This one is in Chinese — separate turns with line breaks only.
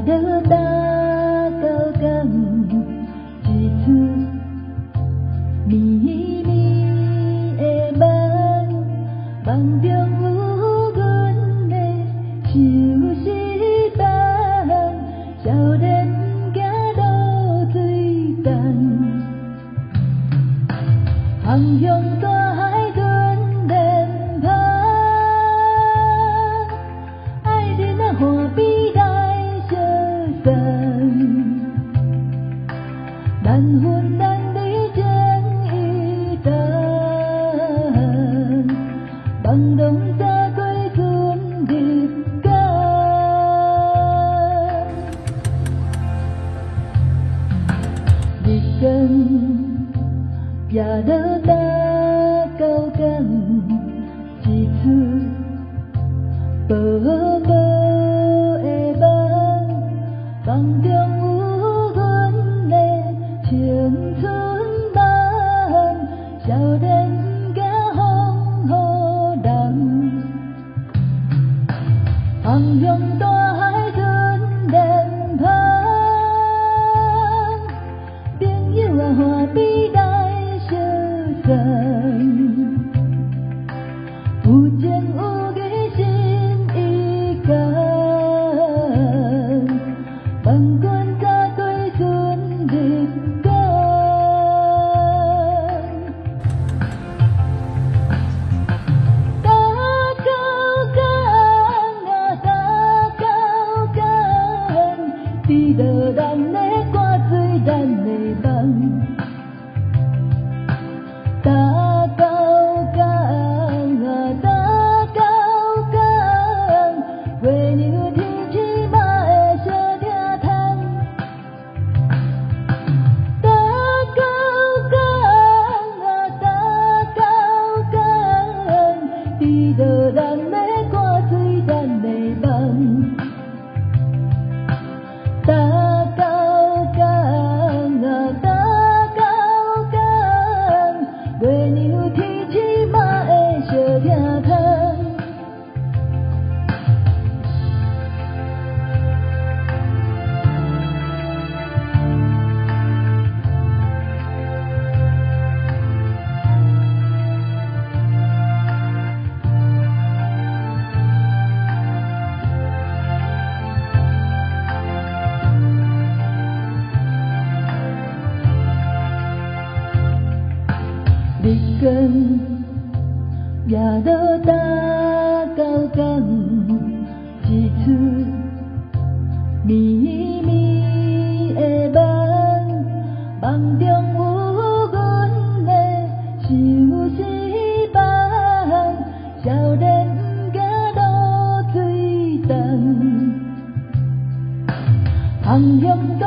到大高港，一出绵绵的梦，梦中有阮的相思伴，少年行落水淡，航向大海轮连拍，爱人啊何必来相送，难分难离情意重，梦中早过春日间，日光爬落大高港，一出薄薄的梦，梦中有阮的青春梦，少年行风雨人，航向大海轮连拍，朋友啊何必来相送，有情有义心意共，望君早过春日间，大高港啊大高港，滴落咱的汗水咱的梦，大高港啊大高港，月娘天气嘛会相疼痛，大高港啊大高港，滴落咱的汗水咱的梦，大高港啊大高港，月娘天气嘛会相疼痛。日光爬落大高港，一出绵绵的梦，梦中有阮的相思伴，少年行落水淡，航向大